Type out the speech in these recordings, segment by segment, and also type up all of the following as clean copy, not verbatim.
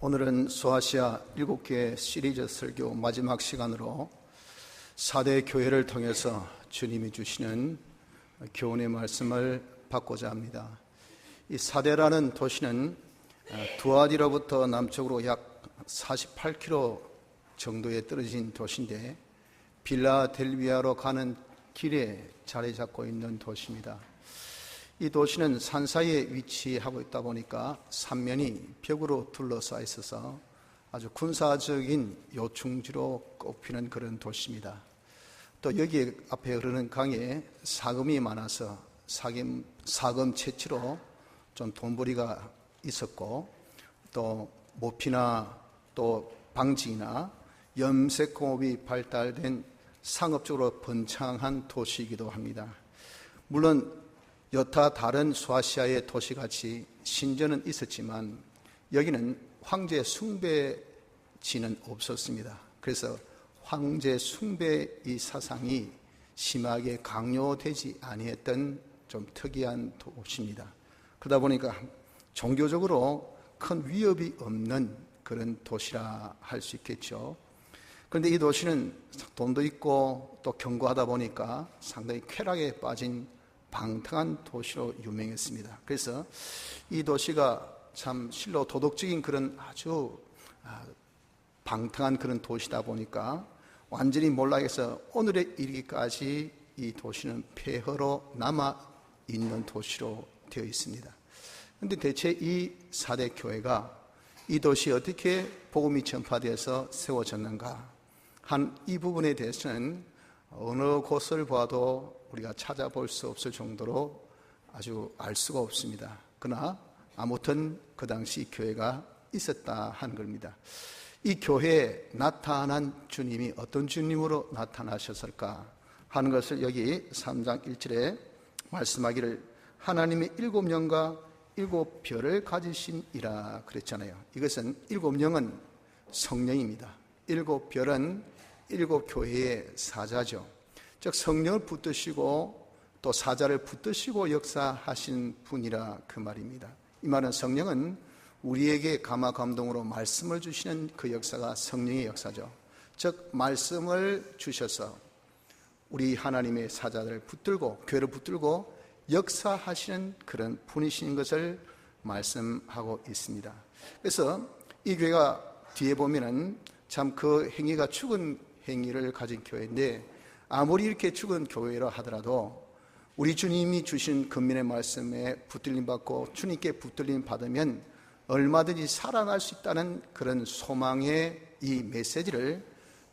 오늘은 소아시아 7개 시리즈 설교 마지막 시간으로 4대 교회를 통해서 주님이 주시는 교훈의 말씀을 받고자 합니다. 이 4대라는 도시는 두아디로부터 남쪽으로 약 48km 정도에 떨어진 도시인데 빌라델비아로 가는 길에 자리 잡고 있는 도시입니다. 이 도시는 산 사이에 위치하고 있다 보니까 삼면이 벽으로 둘러싸여 있어서 아주 군사적인 요충지로 꼽히는 그런 도시입니다. 또 여기 앞에 흐르는 강에 사금이 많아서 사금 채취로 좀 돈벌이가 있었고, 또 모피나 또 방직이나 염색공업이 발달된 상업적으로 번창한 도시이기도 합니다. 물론 여타 다른 소아시아의 도시같이 신전은 있었지만 여기는 황제 숭배지는 없었습니다. 그래서 황제 숭배 이 사상이 심하게 강요되지 아니했던 좀 특이한 도시입니다. 그러다 보니까 종교적으로 큰 위협이 없는 그런 도시라 할 수 있겠죠. 그런데 이 도시는 돈도 있고 또 견고하다 보니까 상당히 쾌락에 빠진 방탕한 도시로 유명했습니다. 그래서 이 도시가 참 실로 도덕적인 그런 아주 방탕한 그런 도시다 보니까 완전히 몰락해서 오늘에 이르기까지 이 도시는 폐허로 남아있는 도시로 되어 있습니다. 그런데 대체 이 4대 교회가 이 도시에 어떻게 복음이 전파되어서 세워졌는가? 이 부분에 대해서는 어느 곳을 봐도 우리가 찾아볼 수 없을 정도로 아주 알 수가 없습니다. 그러나 아무튼 그 당시 교회가 있었다 하는 겁니다. 이 교회에 나타난 주님이 어떤 주님으로 나타나셨을까 하는 것을 여기 3장 1절에 말씀하기를 하나님의 7영과 7별을 가지신이라 그랬잖아요. 이것은 7영은 성령입니다. 7별은 7교회의 사자죠. 즉 성령을 붙드시고 또 사자를 붙드시고 역사하신 분이라 그 말입니다. 이 말은 성령은 우리에게 감화 감동으로 말씀을 주시는 그 역사가 성령의 역사죠. 즉 말씀을 주셔서 우리 하나님의 사자들을 붙들고 교회를 붙들고 역사하시는 그런 분이신 것을 말씀하고 있습니다. 그래서 이 교회가 뒤에 보면은 참 그 행위가 죽은 행위를 가진 교회인데, 아무리 이렇게 죽은 교회라 하더라도 우리 주님이 주신 근면의 말씀에 붙들림 받고 주님께 붙들림 받으면 얼마든지 살아날 수 있다는 그런 소망의 이 메시지를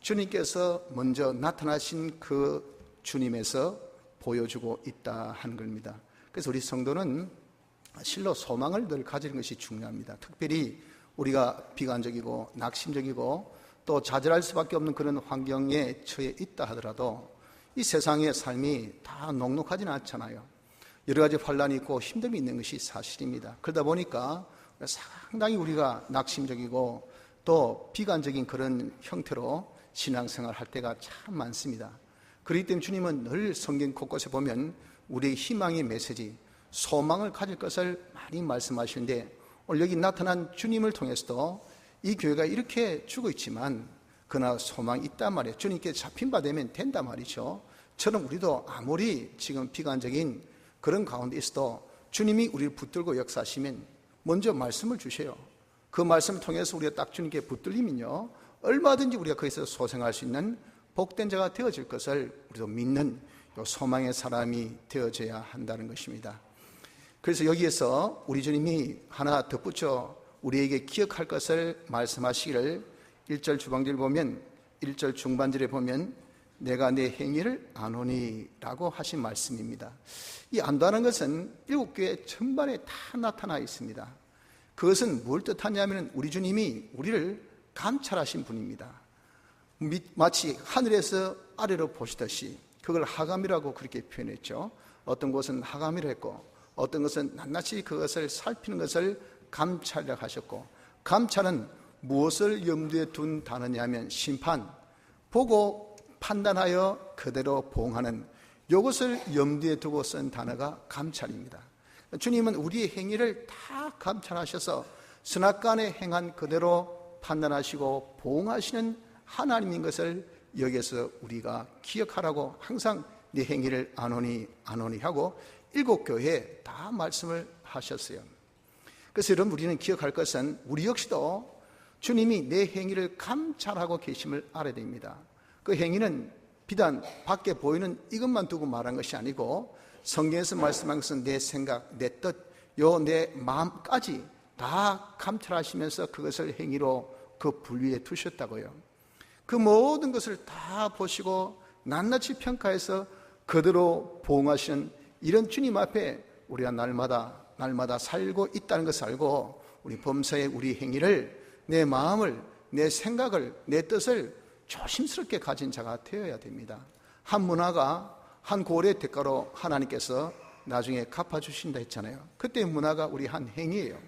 주님께서 먼저 나타나신 그 주님에서 보여주고 있다 하는 겁니다. 그래서 우리 성도는 실로 소망을 늘 가지는 것이 중요합니다. 특별히 우리가 비관적이고 낙심적이고 또 좌절할 수밖에 없는 그런 환경에 처해 있다 하더라도 이 세상의 삶이 다 녹록하지는 않잖아요. 여러 가지 환란이 있고 힘듦이 있는 것이 사실입니다. 그러다 보니까 상당히 우리가 낙심적이고 또 비관적인 그런 형태로 신앙생활을 할 때가 참 많습니다. 그렇기 때문에 주님은 늘 성경 곳곳에 보면 우리의 희망의 메시지, 소망을 가질 것을 많이 말씀하시는데, 오늘 여기 나타난 주님을 통해서도 이 교회가 이렇게 죽어 있지만 그러나 소망이 있단 말이에요. 주님께 잡힌 바 되면 된단 말이죠. 저는 우리도 아무리 지금 비관적인 그런 가운데 있어도 주님이 우리를 붙들고 역사하시면 먼저 말씀을 주셔요. 그 말씀을 통해서 우리가 딱 주님께 붙들리면요, 얼마든지 우리가 거기서 소생할 수 있는 복된 자가 되어질 것을 우리도 믿는 소망의 사람이 되어져야 한다는 것입니다. 그래서 여기에서 우리 주님이 하나 덧붙여 우리에게 기억할 것을 말씀하시기를 1절 주방절 보면 1절 중반절에 보면 내가 내 행위를 아노니 라고 하신 말씀입니다. 이 안다는 것은 7교회 전반에 다 나타나 있습니다. 그것은 뭘 뜻하냐면 우리 주님이 우리를 감찰하신 분입니다. 마치 하늘에서 아래로 보시듯이 그걸 하감이라고 그렇게 표현했죠. 어떤 곳은 하감이라 했고 어떤 것은 낱낱이 그것을 살피는 것을 감찰이라고 하셨고, 감찰은 무엇을 염두에 둔 단어냐면 심판, 보고 판단하여 그대로 보응하는 이것을 염두에 두고 쓴 단어가 감찰입니다. 주님은 우리의 행위를 다 감찰하셔서 선악간에 행한 그대로 판단하시고 보응하시는 하나님인 것을 여기에서 우리가 기억하라고 항상 네 행위를 안오니 하고 7교회에 다 말씀을 하셨어요. 그래서 여러분, 우리는 기억할 것은 우리 역시도 주님이 내 행위를 감찰하고 계심을 알아야 됩니다. 그 행위는 비단 밖에 보이는 이것만 두고 말한 것이 아니고 성경에서 말씀한 것은 내 생각, 내 뜻, 내 마음까지 다 감찰하시면서 그것을 행위로 그 불 위에 두셨다고요. 그 모든 것을 다 보시고 낱낱이 평가해서 그대로 보응하시는 이런 주님 앞에 우리가 날마다 살고 있다는 것을 알고 우리 범사의 우리 행위를, 내 마음을, 내 생각을, 내 뜻을 조심스럽게 가진 자가 되어야 됩니다. 한 문화가 한 고을의 대가로 하나님께서 나중에 갚아주신다 했잖아요. 그때 문화가 우리 한 행위예요.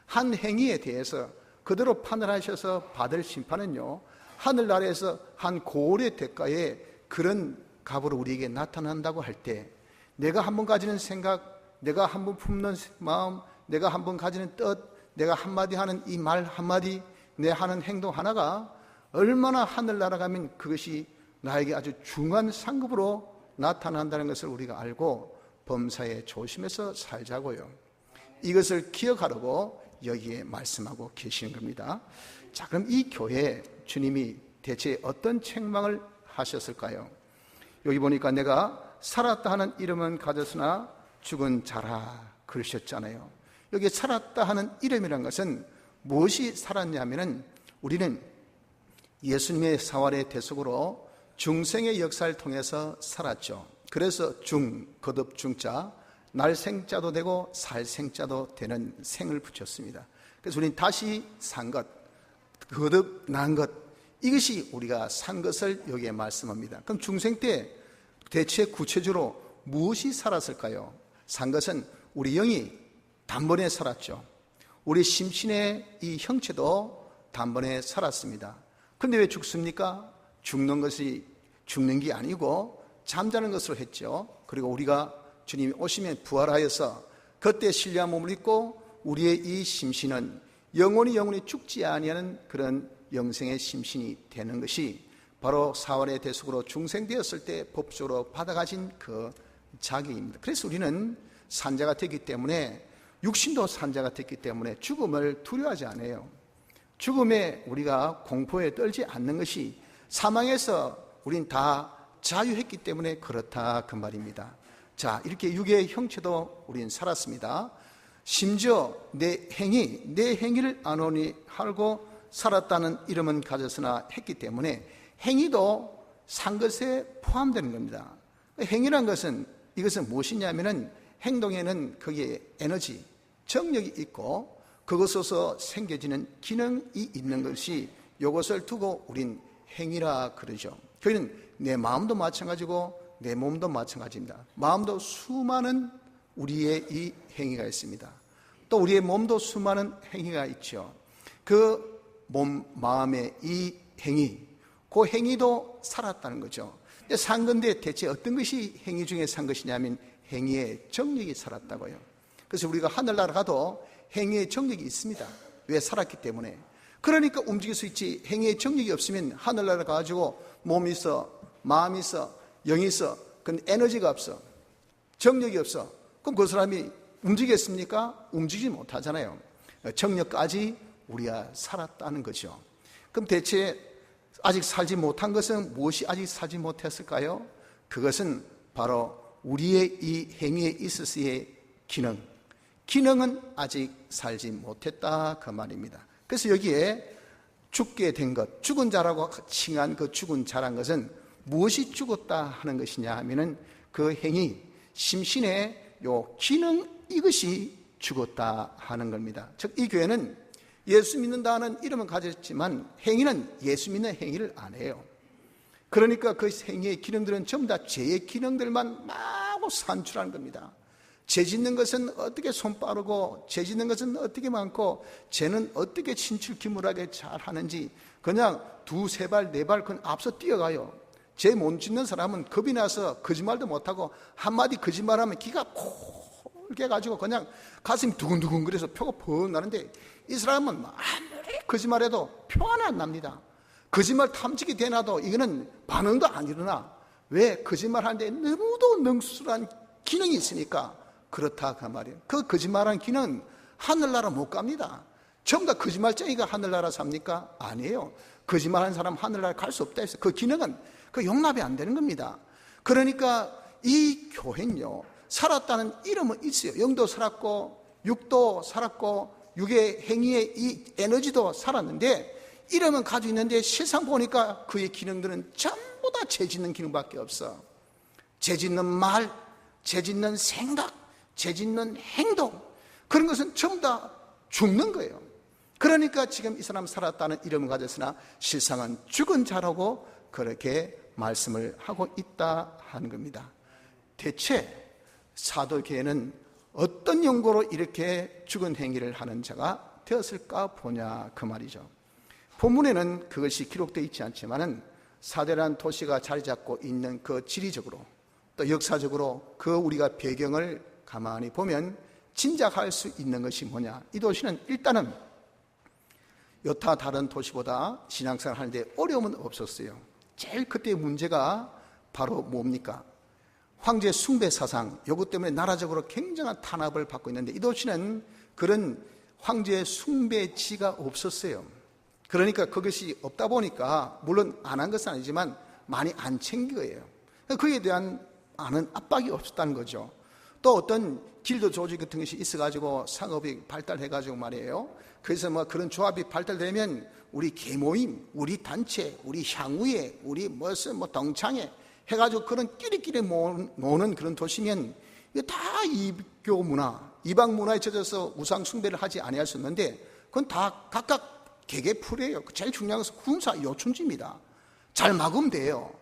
한 행위에 대해서 그대로 판단하셔서 받을 심판은요, 하늘나라에서 한 고을의 대가에 그런 값으로 우리에게 나타난다고 할 때, 내가 한번 가지는 생각, 내가 한번 품는 마음, 내가 한번 가지는 뜻, 내가 한마디 하는 이 말 한마디, 내 하는 행동 하나가 얼마나 하늘나라 가면 그것이 나에게 아주 중한 상급으로 나타난다는 것을 우리가 알고 범사에 조심해서 살자고요. 이것을 기억하라고 여기에 말씀하고 계시는 겁니다. 자, 그럼 이 교회에 주님이 대체 어떤 책망을 하셨을까요? 여기 보니까 내가 살았다 하는 이름은 가졌으나 죽은 자라 그러셨잖아요. 여기 살았다 하는 이름이라는 것은 무엇이 살았냐면은, 우리는 예수님의 사활의 대속으로 중생의 역사를 통해서 살았죠. 그래서 거듭 중자, 날생자도 되고 살생자도 되는 생을 붙였습니다. 그래서 우리는 다시 산 것, 거듭 난 것, 이것이 우리가 산 것을 여기에 말씀합니다. 그럼 중생 때 대체 구체적으로 무엇이 살았을까요? 산 것은 우리 영이 단번에 살았죠. 우리 심신의 이 형체도 단번에 살았습니다. 그런데 왜 죽습니까? 죽는 것이 죽는 게 아니고 잠자는 것으로 했죠. 그리고 우리가 주님이 오시면 부활하여서 그때 신령한 몸을 입고 우리의 이 심신은 영원히 죽지 아니하는 그런 영생의 심신이 되는 것이 바로 사활의 대속으로 중생되었을 때 법적으로 받아가진 그 자격입니다. 그래서 우리는 산자가 됐기 때문에, 육신도 산자가 됐기 때문에 죽음을 두려워하지 않아요. 죽음에 우리가 공포에 떨지 않는 것이, 사망에서 우린 다 자유했기 때문에 그렇다 그 말입니다. 자, 이렇게 육의 형체도 우린 살았습니다. 심지어 내 행위를 안오니 하고 살았다는 이름은 가졌으나 했기 때문에 행위도 산 것에 포함되는 겁니다. 행위란 것은, 이것은 무엇이냐면은 행동에는 거기에 에너지, 정력이 있고 그것에서 생겨지는 기능이 있는 것이, 이것을 두고 우린 행위라 그러죠. 저희는 내 마음도 마찬가지고 내 몸도 마찬가지입니다. 마음도 수많은 우리의 이 행위가 있습니다. 또 우리의 몸도 수많은 행위가 있죠. 그 몸, 마음의 이 행위, 그 행위도 살았다는 거죠. 산 건데 대체 어떤 것이 행위 중에 산 것이냐면 행위의 정력이 살았다고요. 그래서 우리가 하늘나라 가도 행위의 정력이 있습니다. 왜? 살았기 때문에. 그러니까 움직일 수 있지. 행위의 정력이 없으면 하늘나라 가지고 몸이 있어, 마음이 있어, 영이 있어, 그건 에너지가 없어, 정력이 없어. 그럼 그 사람이 움직이겠습니까? 움직이지 못하잖아요. 정력까지 우리가 살았다는 거죠. 그럼 대체 아직 살지 못한 것은 무엇이 아직 살지 못했을까요? 그것은 바로 우리의 이 행위에 있어서의 기능은 아직 살지 못했다 그 말입니다. 그래서 여기에 죽게 된 것, 죽은 자라고 칭한 그 죽은 자란 것은 무엇이 죽었다 하는 것이냐 하면은 그 행위, 심신의 요 기능, 이것이 죽었다 하는 겁니다. 즉 이 교회는 예수 믿는다는 이름은 가졌지만 행위는 예수 믿는 행위를 안 해요. 그러니까 그 행위의 기능들은 전부 다 죄의 기능들만 마구 산출하는 겁니다. 죄 짓는 것은 어떻게 손 빠르고, 죄 짓는 것은 어떻게 많고, 죄는 어떻게 신출기물하게 잘 하는지 그냥 2, 3발, 4발 그건 앞서 뛰어가요. 죄 못 짓는 사람은 겁이 나서 거짓말도 못하고 한마디 거짓말하면 기가 붉게 가지고 그냥 가슴이 두근두근 그래서 표가 펑 나는데, 이 사람은 아무리 거짓말해도 표 하나 안 납니다. 거짓말 탐지기 대놔도 이거는 반응도 안 일어나. 왜? 거짓말하는데 너무도 능수란 기능이 있으니까 그렇다 그 말이에요. 그 거짓말하는 기능은 하늘나라 못 갑니다. 전부 다 거짓말쟁이가 하늘나라 삽니까? 아니에요. 거짓말하는 사람 하늘나라 갈 수 없다 해서 그 기능은 그 용납이 안 되는 겁니다. 그러니까 이 교회는요, 살았다는 이름은 있어요. 영도 살았고 육도 살았고 육의 행위의 이 에너지도 살았는데 이름은 가지고 있는데 실상 보니까 그의 기능들은 전부 다 죄짓는 기능밖에 없어. 죄짓는 말, 죄짓는 생각, 죄짓는 행동, 그런 것은 전부 다 죽는 거예요. 그러니까 지금 이 사람 살았다는 이름을 가졌으나 실상은 죽은 자라고 그렇게 말씀을 하고 있다 하는 겁니다. 대체 사도교회는 어떤 용고로 이렇게 죽은 행위를 하는 자가 되었을까 보냐 그 말이죠. 본문에는 그것이 기록되어 있지 않지만은 사대라는 도시가 자리 잡고 있는 그 지리적으로 또 역사적으로 그 우리가 배경을 가만히 보면 짐작할 수 있는 것이 뭐냐. 이 도시는 일단은 여타 다른 도시보다 신앙생활 하는데 어려움은 없었어요. 제일 그때의 문제가 바로 뭡니까? 황제 숭배 사상, 요것 때문에 나라적으로 굉장한 탄압을 받고 있는데 이 도시는 그런 황제 숭배지가 없었어요. 그러니까 그것이 없다 보니까 물론 안 한 것은 아니지만 많이 안 챙긴 거예요. 그에 대한 아는 압박이 없었다는 거죠. 또 어떤 길드 조직 같은 것이 있어가지고 상업이 발달해가지고 말이에요. 그래서 뭐 그런 조합이 발달되면 우리 계모임, 우리 단체, 우리 향후에, 우리 무슨 뭐 동창회 해가지고 그런 끼리끼리 모으는 그런 도시면 이게 다 이교 문화, 이방 문화에 젖어서 우상 숭배를 하지 아니할 수 있는데 그건 다 각각 개개풀이에요. 제일 중요한 것은 군사 요충지입니다. 잘 막으면 돼요.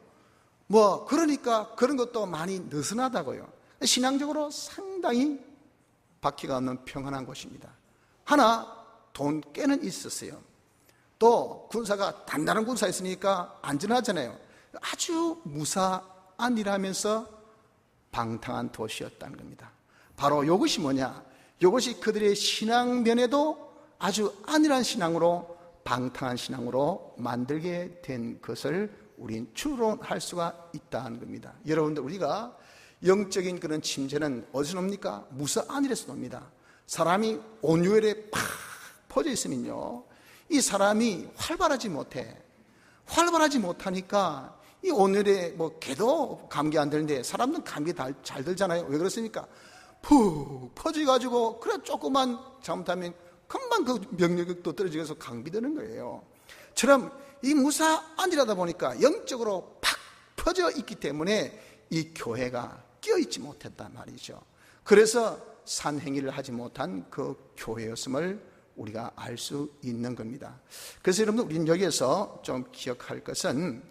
뭐 그러니까 그런 것도 많이 느슨하다고요. 신앙적으로 상당히 바퀴가 없는 평안한 곳입니다. 하나 돈 깨는 있었어요. 또 군사가 단단한 군사였으니까 안전하잖아요. 아주 무사안이라면서 방탕한 도시였다는 겁니다. 바로 이것이 뭐냐? 이것이 그들의 신앙면에도 아주 안일한 신앙으로 방탕한 신앙으로 만들게 된 것을 우린 추론할 수가 있다는 겁니다. 여러분들 우리가 영적인 그런 침체는 어디서 옵니까? 무사안일에서 옵니다. 사람이 온유열에 팍 퍼져 있으면요, 이 사람이 활발하지 못하니까 이 온열에 뭐 개도 감기 안 되는데 사람은 감기 잘 들잖아요. 왜 그렇습니까? 푹 퍼져가지고 그래 조금만 잘못하면 금방 그 명령력도 떨어지면서 감기 드는 거예요. 처럼 이 무사안일하다 보니까 영적으로 팍 퍼져 있기 때문에 이 교회가 끼어있지 못했단 말이죠. 그래서 산행위를 하지 못한 그 교회였음을 우리가 알 수 있는 겁니다. 그래서 여러분 우리는 여기에서 좀 기억할 것은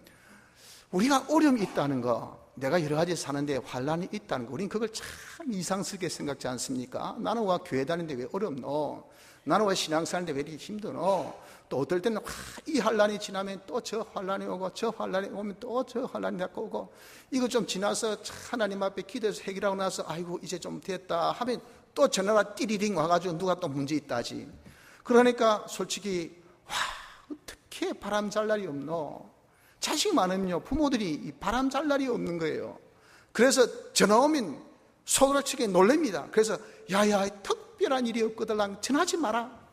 우리가 어려움이 있다는 거, 내가 여러 가지 사는데 환란이 있다는 거, 우리는 그걸 참 이상스럽게 생각지 않습니까? 나는 왜 교회 다니는데 왜 어렵노? 나는 왜 신앙 사는데 왜 이렇게 힘드노? 또 어떨 때는 이 환란이 지나면 또 저 환란이 오고 저 환란이 오면 또 저 환란이 오고 이거 좀 지나서 하나님 앞에 기도해서 해결하고 나서 아이고 이제 좀 됐다 하면 또 전화가 띠리링 와가지고 누가 또 문제 있다지. 그러니까 솔직히 어떻게 바람 잘 날이 없노? 자식 많으면요 부모들이 바람 잘 날이 없는 거예요. 그래서 전화 오면 소리치게 놀랍니다. 그래서 야야 특별한 일이 없거든 전화하지 마라.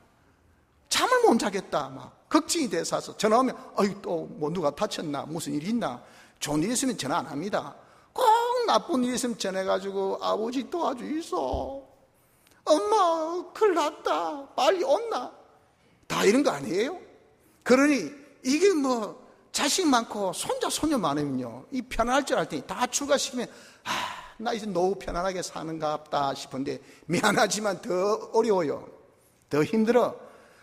잠을 못 자겠다 막 걱정이 돼서 전화 오면 또 뭐 누가 다쳤나 무슨 일이 있나. 좋은 일 있으면 전화 안 합니다. 꼭 나쁜 일 있으면 전해가지고 아버지 도와주이소, 엄마 큰일 났다 빨리 온나, 다 이런 거 아니에요? 그러니 이게 뭐 자식 많고 손자 손녀 많으면요 이 편안할 줄 알 테니 다 출가시키면 나 이제 노후 편안하게 사는가 보다 싶은데 미안하지만 더 어려워요. 더 힘들어.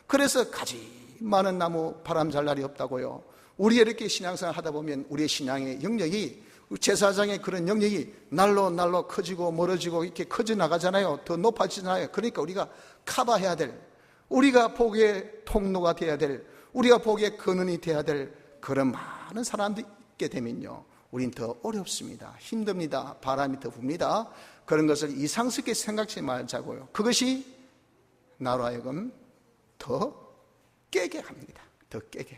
그래서 가지 많은 나무 바람 잘 날이 없다고요. 우리 이렇게 신앙생활 하다 보면 우리의 신앙의 영역이, 제사장의 그런 영역이 날로 커지고 멀어지고 이렇게 커져 나가잖아요. 더 높아지잖아요. 그러니까 우리가 커버해야 될, 우리가 복의 통로가 돼야 될, 우리가 복의 근원이 돼야 될 그런 많은 사람들이 있게 되면요 우린 더 어렵습니다. 힘듭니다. 바람이 더 붑니다. 그런 것을 이상스럽게 생각지 말자고요. 그것이 나로 하여금 더 깨게 합니다. 더 깨게.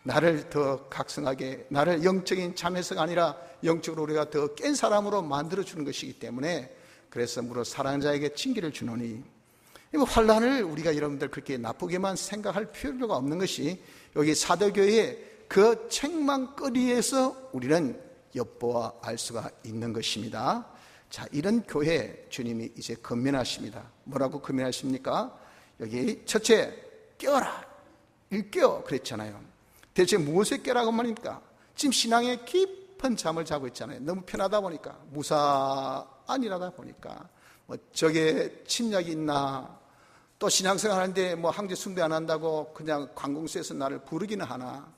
나를 더 각성하게, 나를 영적인 잠에서가 아니라 영적으로 우리가 더 깬 사람으로 만들어주는 것이기 때문에, 그래서 무릇 사랑자에게 징계를 주노니, 이거 환란을 우리가 여러분들 그렇게 나쁘게만 생각할 필요가 없는 것이, 여기 사도교회의 그 책망거리에서 우리는 엿보아 알 수가 있는 것입니다. 자, 이런 교회 주님이 이제 건면하십니다. 뭐라고 건면하십니까? 여기 첫째, 깨어라, 일깨어 그랬잖아요. 대체 무엇을 깨라고 말입니까? 지금 신앙에 깊은 잠을 자고 있잖아요. 너무 편하다 보니까, 무사안일하다 보니까, 뭐 적에 침략이 있나, 또 신앙생활 하는데 뭐 항제 숭배 안 한다고 그냥 관공서에서 나를 부르기는 하나,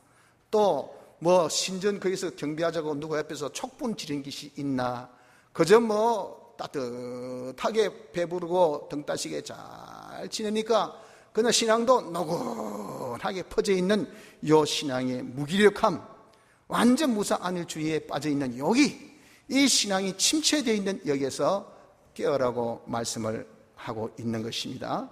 또 뭐 신전 거기서 경비하자고 누구 옆에서 촉분 지른 것이 있나, 그저 뭐 따뜻하게 배부르고 등 따시게 잘 지내니까 그냥 신앙도 노곤하게 퍼져 있는 요 신앙의 무기력함, 완전 무사안일주의에 빠져 있는 여기, 이 신앙이 침체되어 있는 여기에서 깨어라고 말씀을 하고 있는 것입니다.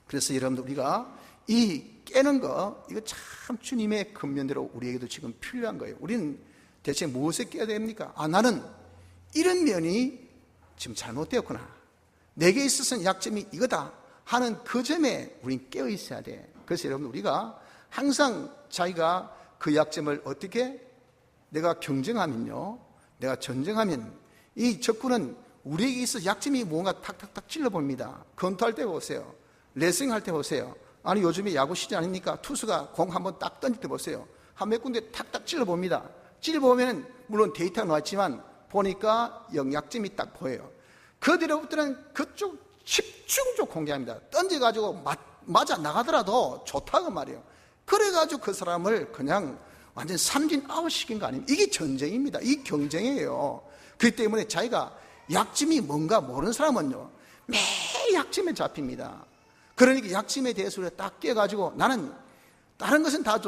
그래서 여러분들, 우리가 이 깨는 거, 이거 참 주님의 권면대로 우리에게도 지금 필요한 거예요. 우리는 대체 무엇에 깨야 됩니까? 나는 이런 면이 지금 잘못되었구나, 내게 있어서는 약점이 이거다 하는 그 점에 우린 깨어 있어야 돼. 그래서 여러분, 우리가 항상 자기가 그 약점을 어떻게, 내가 경쟁하면요, 내가 전쟁하면 이 적군은 우리에게 있어 약점이 뭔가 탁탁탁 찔러봅니다. 권투할 때 보세요, 레슬링 할 때 보세요. 아니 요즘에 야구 시즌 아닙니까? 투수가 공 한번 딱 던질 때 보세요, 한 몇 군데 탁탁 찔러봅니다. 찔러보면 물론 데이터가 나왔지만 보니까 약점이 딱 보여요. 그 뒤로부터는 그쪽 집중적으로 공개합니다. 던져가지고 맞아 나가더라도 좋다고 말이에요. 그래가지고 그 사람을 그냥 완전 삼진 아웃시킨 거 아닙니까? 이게 전쟁입니다. 이 경쟁이에요. 그렇기 때문에 자기가 약점이 뭔가 모르는 사람은요, 매일 약점에 잡힙니다. 그러니까 약점에 대해서 우리가 딱 깨가지고, 나는 다른 것은 다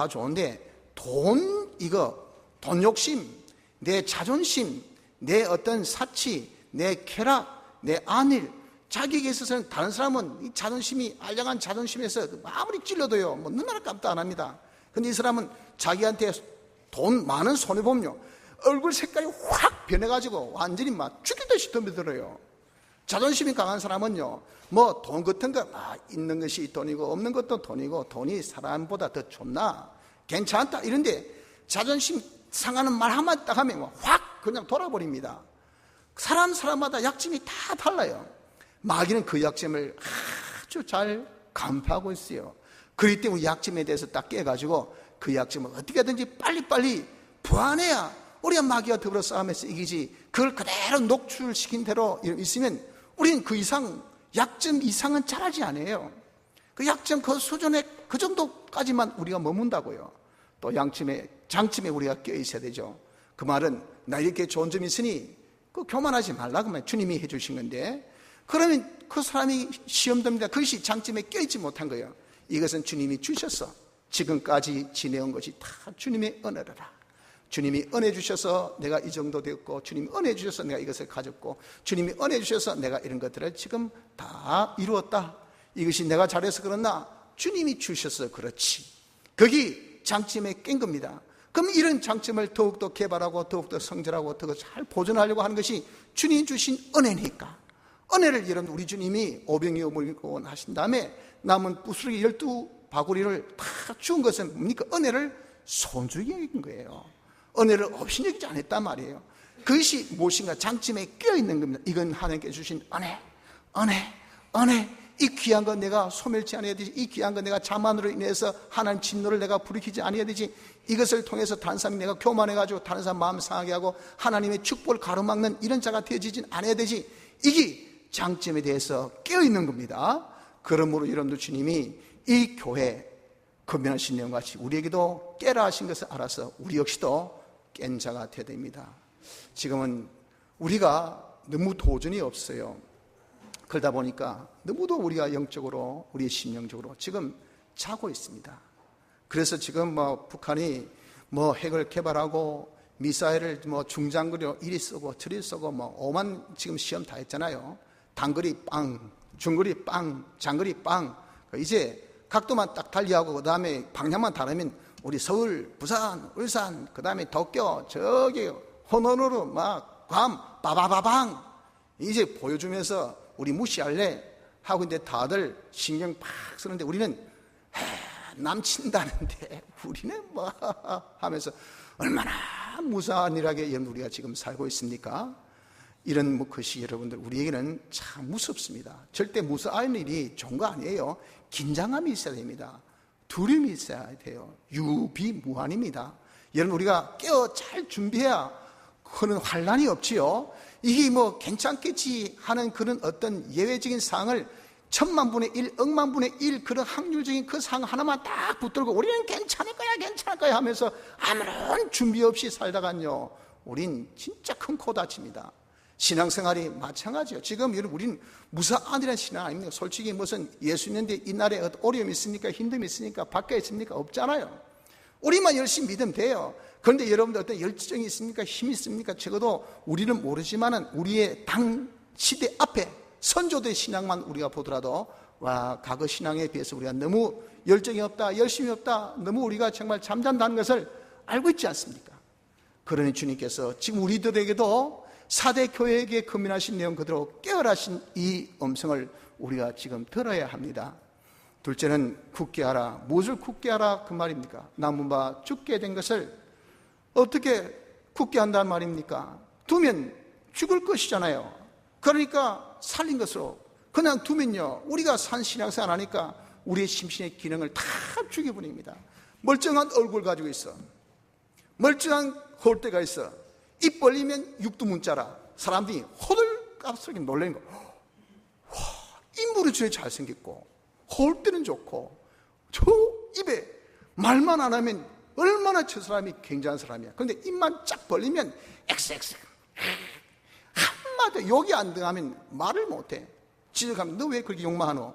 좋은데 돈 욕심, 내 자존심, 내 어떤 사치, 내 쾌락, 내 안일, 자기에게 있어서는 다른 사람은 이 자존심이, 알량한 자존심에서 아무리 찔러도요, 뭐 눈알 깜도 안 합니다. 근데 이 사람은 자기한테 돈 많은 손해보면요, 얼굴 색깔이 확 변해가지고 완전히 막 죽이듯이 덤벼들어요. 자존심이 강한 사람은요, 뭐 돈 같은 거, 있는 것이 돈이고 없는 것도 돈이고, 돈이 사람보다 더 좋나, 괜찮다 이런데, 자존심 상하는 말 한마디 딱 하면 확 그냥 돌아버립니다. 사람마다 약점이 다 달라요. 마귀는 그 약점을 아주 잘 간파하고 있어요. 그렇기 때문에 약점에 대해서 딱 깨가지고 그 약점을 어떻게든지 빨리빨리 부안해야 우리가 마귀와 더불어 싸움에서 이기지, 그걸 그대로 녹출시킨 대로 있으면 우리는 그 이상, 약점 이상은 잘하지 않아요. 그 약점 그 수준에 그 정도까지만 우리가 머문다고요. 또 장점에 우리가 껴 있어야 되죠. 그 말은, 나 이렇게 좋은 점이 있으니 그 교만하지 말라고 말, 주님이 해주신 건데, 그러면 그 사람이 시험됩니다. 그것이 장점에 껴 있지 못한 거예요. 이것은 주님이 주셔서 지금까지 지내온 것이 다 주님의 은혜라. 주님이 은혜 주셔서 내가 이 정도 되었고, 주님이 은혜 주셔서 내가 이것을 가졌고, 주님이 은혜 주셔서 내가 이런 것들을 지금 다 이루었다. 이것이 내가 잘해서 그렇나? 주님이 주셔서 그렇지. 거기 장점에 깬 겁니다. 그럼 이런 장점을 더욱더 개발하고 더욱더 성장하고 더 잘 보존하려고 하는 것이 주님이 주신 은혜니까, 은혜를 여러분, 우리 주님이 오병이 어물고 하신 다음에 남은 부스러기 12바구리를 다 주은 것은 뭡니까? 은혜를 손주게 여긴 거예요. 은혜를 없이 여기지 않았단 말이에요. 그것이 무엇인가 장점에 껴있는 겁니다. 이건 하나님께 주신 은혜. 이 귀한 건 내가 소멸치 않아야 되지. 이 귀한 건 내가 자만으로 인해서 하나님 진노를 내가 부리키지 않아야 되지. 이것을 통해서 다른 사람이 내가 교만해가지고 다른 사람 마음 상하게 하고 하나님의 축복을 가로막는 이런 자가 되어지진 않아야 되지. 이게 장점에 대해서 깨어있는 겁니다. 그러므로 여러분들, 주님이 이 교회 건면하신 내용과 같이 우리에게도 깨라 하신 것을 알아서 우리 역시도 깬 자가 되어야 됩니다. 지금은 우리가 너무 도전이 없어요. 그러다 보니까 너무도 우리가 영적으로, 우리의 심령적으로 지금 자고 있습니다. 그래서 지금 북한이 핵을 개발하고 미사일을 뭐 중장거리로 이리 쏘고 저리 쏘고 뭐 오만 지금 시험 다 했잖아요. 단거리 빵, 중거리 빵, 장거리 빵. 이제 각도만 딱 달리하고 그 다음에 방향만 다르면 우리 서울, 부산, 울산, 그 다음에 도쿄, 저기 호노루루 막 괌, 빠바바방 이제 보여주면서 우리 무시할래? 하고 있는데 다들 신경 팍 쓰는데 우리는 남친다는데 우리는 뭐 하면서 얼마나 무사한 일하게 우리가 지금 살고 있습니까? 이런 것이 여러분들 우리에게는 참 무섭습니다. 절대 무서워할 일이 좋은 거 아니에요. 긴장감이 있어야 됩니다. 두려움이 있어야 돼요. 유비무환입니다. 여러분 우리가 깨어 잘 준비해야 그런 환란이 없지요. 이게 뭐 괜찮겠지 하는 그런 어떤 예외적인 상황을 1000만분의 1, 억만분의 1 그런 확률적인 그 상황 하나만 딱 붙들고 우리는 괜찮을 거야 하면서 아무런 준비 없이 살다간요 우린 진짜 큰 코 다칩니다. 신앙생활이 마찬가지예요. 지금 여러분 우리는 무사안이라는 신앙 아닙니까? 솔직히 무슨 예수 있는데 이날에 어떤 어려움이 있습니까? 힘듦이 있습니까? 밖에 있습니까? 없잖아요. 우리만 열심히 믿으면 돼요. 그런데 여러분들 어떤 열정이 있습니까? 힘이 있습니까? 적어도 우리는 모르지만은 우리의 당 시대 앞에 선조들의 신앙만 우리가 보더라도 와 과거 신앙에 비해서 우리가 너무 열정이 없다, 열심이 없다, 너무 우리가 정말 잠잠다는 것을 알고 있지 않습니까? 그러니 주님께서 지금 우리들에게도 4대 교회에게 금면하신 내용 그대로 깨어라신 이 음성을 우리가 지금 들어야 합니다. 둘째는 굳게 하라. 무엇을 굳게 하라 그 말입니까? 남은 바 죽게 된 것을 어떻게 굳게 한다는 말입니까? 두면 죽을 것이잖아요. 그러니까 살린 것으로 그냥 두면요 우리가 산 신앙생활 하니까 우리의 심신의 기능을 다 죽여버립니다. 멀쩡한 얼굴 가지고 있어, 멀쩡한 홀대가 있어, 입 벌리면 육두문자라 사람들이 호들갑스럽게 놀라는 거. 와, 인물은 저래 잘생겼고 홀대는 좋고 저 입에 말만 안 하면 얼마나 저 사람이 굉장한 사람이야. 그런데 입만 쫙 벌리면 XX 한마디 욕이 안 들어가면 말을 못해. 지적하면 너 왜 그렇게 욕만 하노?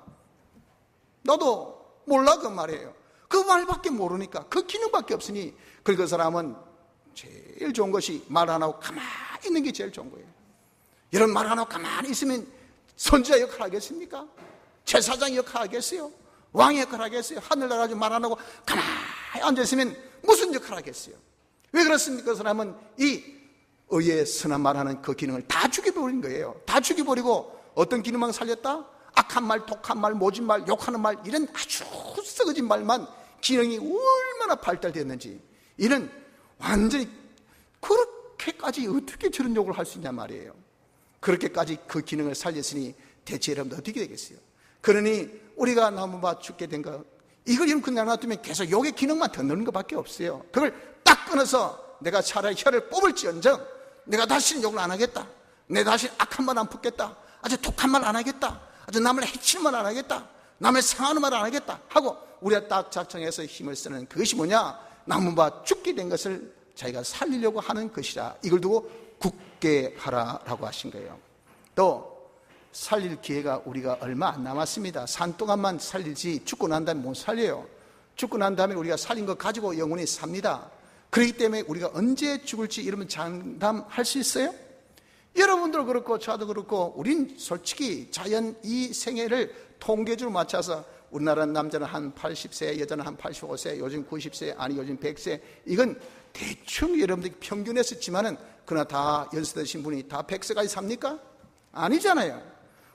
너도 몰라 그 말이에요. 그 말밖에 모르니까 그 기능밖에 없으니 그 사람은 제일 좋은 것이 말 안 하고 가만히 있는 게 제일 좋은 거예요. 이런 말 안 하고 가만히 있으면 선지자 역할 하겠습니까? 제사장 역할 하겠어요? 왕의 역할 하겠어요? 하늘나라 가지고 말 안 하고 가만히 앉아있으면 무슨 역할 하겠어요? 왜 그렇습니까? 그 사람은 이 의의 선한 말하는 그 기능을 다 죽여버린 거예요. 다 죽여버리고 어떤 기능만 살렸다? 악한 말, 독한 말, 모진 말, 욕하는 말 이런 아주 썩어진 말만 기능이 얼마나 발달됐는지 이런 완전히 그렇게까지 어떻게 저런 욕을 할 수 있냐 말이에요. 그렇게까지 그 기능을 살렸으니 대체 여러분 어떻게 되겠어요? 그러니 우리가 남은바 죽게 된 거 이걸 여러분 그냥 놔두면 계속 욕의 기능만 더 넣는 것밖에 없어요. 그걸 딱 끊어서 내가 차라리 혀를 뽑을지언정 내가 다시는 욕을 안 하겠다, 내가 다시는 악한 말 안 붙겠다, 아주 독한 말 안 하겠다, 아주 남을 해치는 말 안 하겠다, 남을 상하는 말 안 하겠다 하고 우리가 딱 작정해서 힘을 쓰는 그것이 뭐냐? 남은 바 죽게 된 것을 자기가 살리려고 하는 것이라 이걸 두고 굳게 하라라고 하신 거예요. 또 살릴 기회가 우리가 얼마 안 남았습니다. 산 동안만 살리지 죽고 난 다음에 못 살려요. 죽고 난 다음에 우리가 살린 거 가지고 영원히 삽니다. 그렇기 때문에 우리가 언제 죽을지 이러면 장담할 수 있어요? 여러분도 그렇고 저도 그렇고 우린 솔직히 자연 이 생애를 통계주로 맞춰서 우리나라 남자는 한 80세, 여자는 한 85세, 요즘 90세, 아니 요즘 100세 이건 대충 여러분들이 평균에서 했지만은 그러나 다 연세 드신 분이 다 100세까지 삽니까? 아니잖아요.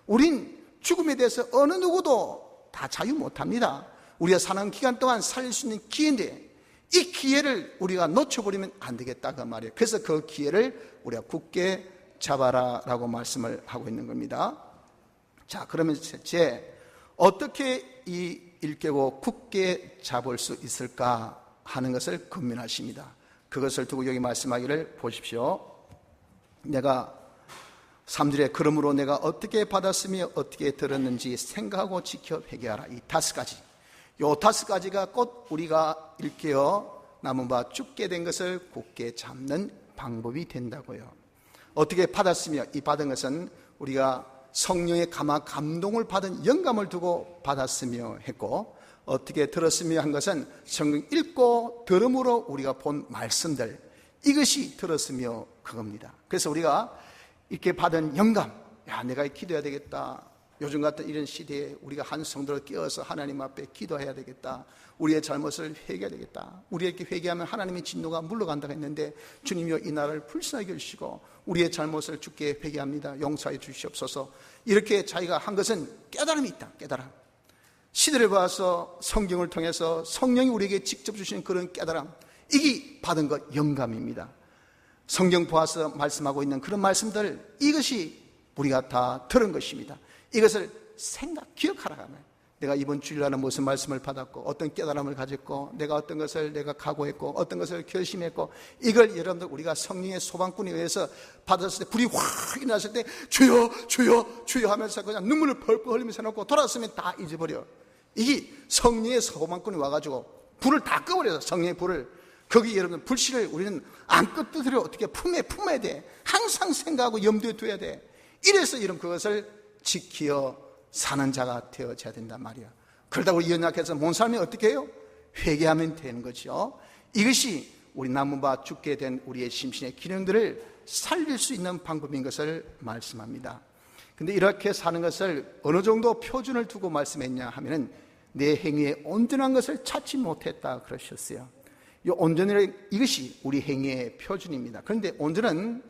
우린 죽음에 대해서 어느 누구도 다 자유 못합니다. 우리가 사는 기간 동안 살릴 수 있는 기회인데 이 기회를 우리가 놓쳐버리면 안 되겠다 그 말이에요. 그래서 그 기회를 우리가 굳게 잡아라 라고 말씀을 하고 있는 겁니다. 자, 그러면 셋째, 어떻게 이 일깨고 굳게 잡을 수 있을까 하는 것을 권면하십니다. 그것을 두고 여기 말씀하기를 보십시오. 내가 3절에 그러므로 내가 어떻게 받았으며 어떻게 들었는지 생각하고 지켜 회개하라. 이 5가지, 요 5가지가 곧 우리가 일깨어 남은 바 죽게 된 것을 굳게 잡는 방법이 된다고요. 어떻게 받았으며, 이 받은 것은 우리가 성령의 감동을 받은 영감을 두고 받았으며 했고, 어떻게 들었으며 한 것은 성경 읽고 들음으로 우리가 본 말씀들, 이것이 들었으며 그겁니다. 그래서 우리가 이렇게 받은 영감, 야, 내가 기도해야 되겠다. 요즘 같은 이런 시대에 우리가 한 성도를 깨어서 하나님 앞에 기도해야 되겠다. 우리의 잘못을 회개해야 되겠다. 우리에게 회개하면 하나님의 진노가 물러간다고 했는데, 주님이여 이 나라를 불쌍하게 해주시고 우리의 잘못을 주께 회개합니다. 용서해 주시옵소서. 이렇게 자기가 한 것은 깨달음이 있다. 깨달음. 시대를 봐서 성경을 통해서 성령이 우리에게 직접 주시는 그런 깨달음, 이게 받은 것 영감입니다. 성경 보아서 말씀하고 있는 그런 말씀들, 이것이 우리가 다 들은 것입니다. 이것을 기억하라 하면, 내가 이번 주일날은 무슨 말씀을 받았고 어떤 깨달음을 가졌고 내가 어떤 것을 내가 각오했고 어떤 것을 결심했고, 이걸 여러분들 우리가 성령의 소방꾼에 의해서 받았을 때, 불이 확 일어났을 때 주여 주여 주여 하면서 그냥 눈물을 펄펄 흘리면서 해놓고 돌아서면 다 잊어버려. 이게 성령의 소방꾼이 와가지고 불을 다 꺼버려서, 성령의 불을, 거기 여러분 불씨를 우리는 안 끄트려 어떻게 품어야 돼. 항상 생각하고 염두에 둬야 돼. 이래서 이런 그것을 지키어 사는 자가 되어져야 된단 말이야. 그러다 우리 연약해서 못 살면 어떻게 해요? 회개하면 되는 거죠. 이것이 우리 남은 죽게 된 우리의 심신의 기능들을 살릴 수 있는 방법인 것을 말씀합니다. 근데 이렇게 사는 것을 어느 정도 표준을 두고 말씀했냐 하면은, 내 행위에 온전한 것을 찾지 못했다 그러셨어요. 이 온전이라는 이것이 우리 행위의 표준입니다. 그런데 온전은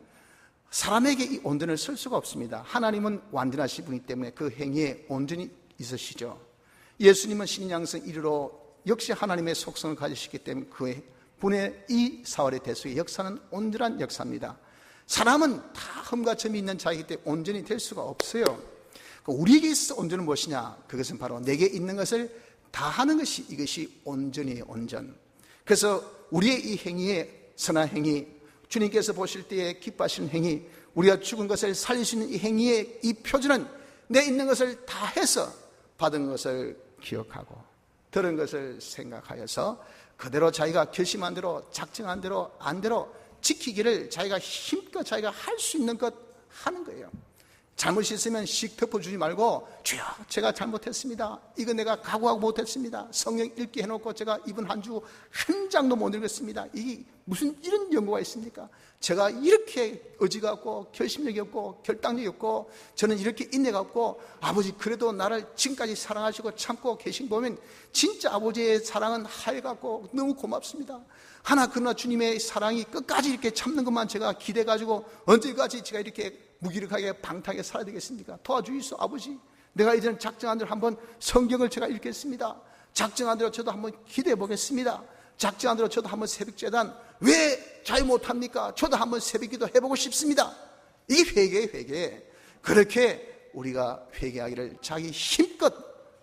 사람에게 이 온전을 쓸 수가 없습니다. 하나님은 완전하신 분이기 때문에 그 행위에 온전히 있으시죠. 예수님은 신인 양성 1위로 역시 하나님의 속성을 가지시기 때문에 그의 분의 이 사월의 대속의 역사는 온전한 역사입니다. 사람은 다 흠과 점이 있는 자이기 때문에 온전히 될 수가 없어요. 우리에게 있어 온전은 무엇이냐? 그것은 바로 내게 있는 것을 다 하는 것이, 이것이 온전이에요. 온전. 그래서 우리의 이 행위에, 선한 행위, 주님께서 보실 때에 기뻐하시는 행위, 우리가 죽은 것을 살릴 수 있는 이 행위의 이 표준은 내 있는 것을 다 해서 받은 것을 기억하고 들은 것을 생각하여서 그대로 자기가 결심한 대로, 작정한 대로, 안대로 지키기를 자기가 힘껏 자기가 할 수 있는 것 하는 거예요. 잘못이 있으면 씩 덮어주지 말고, 주여 제가 잘못했습니다. 이거 내가 각오하고 못했습니다. 성경 읽게 해놓고 제가 이번 한 주 한 장도 못 읽었습니다. 이게 무슨 이런 연구가 있습니까? 제가 이렇게 의지가 없고 결심력이 없고 결단력이 없고 저는 이렇게 인내가 없고, 아버지 그래도 나를 지금까지 사랑하시고 참고 계신 보면 진짜 아버지의 사랑은 하얘갖고 너무 고맙습니다. 그러나 주님의 사랑이 끝까지 이렇게 참는 것만 제가 기대가지고 언제까지 제가 이렇게 무기력하게 방탕하게 살아야 되겠습니까? 도와주시소 아버지. 내가 이제는 작정한 대로 한번 성경을 제가 읽겠습니다. 작정한 대로 저도 한번 기대해 보겠습니다. 작정한 대로 저도 한번 새벽재단 왜 잘 못합니까? 저도 한번 새벽기도 해보고 싶습니다. 이게 회개예요. 회개. 그렇게 우리가 회개하기를 자기 힘껏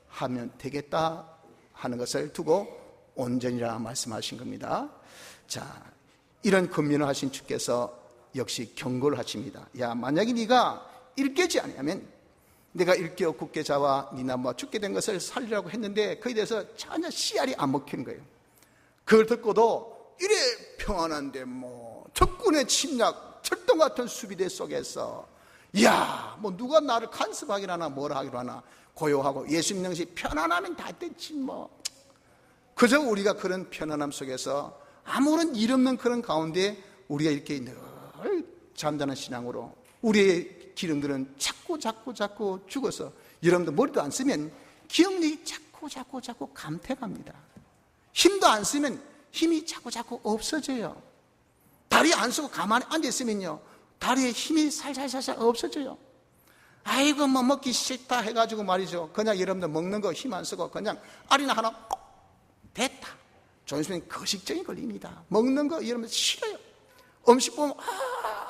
하면 되겠다 하는 것을 두고 온전이라 말씀하신 겁니다. 자, 이런 권면을 하신 주께서 역시 경고를 하십니다. 야, 만약에 네가 일깨지 아니하면 내가 일깨어 굳게 잡아 네 나무와 죽게 된 것을 살리라고 했는데 거기에 대해서 전혀 씨알이 안 먹히는 거예요. 그걸 듣고도 이래 평안한데 적군의 침략, 철동 같은 수비대 속에서 이야, 누가 나를 간섭하기로 하나 뭐라 하기로 하나 고요하고 예수 믿는 것이 편안하면 다 됐지 그저 우리가 그런 편안함 속에서 아무런 일 없는 그런 가운데 우리가 이렇게 늘 잠자는 신앙으로 우리의 기능들은 자꾸 죽어서, 여러분들 머리도 안 쓰면 기억력이 자꾸 감퇴갑니다. 힘도 안 쓰면 힘이 자꾸 없어져요. 다리 안 쓰고 가만히 앉아있으면요 다리에 힘이 살살살살 없어져요. 아이고 먹기 싫다 해가지고 말이죠, 그냥 여러분들 먹는 거 힘 안 쓰고 그냥 알이나 하나 됐다. 좀 있으면 거식증이 걸립니다. 먹는 거 여러분들 싫어요. 음식 보면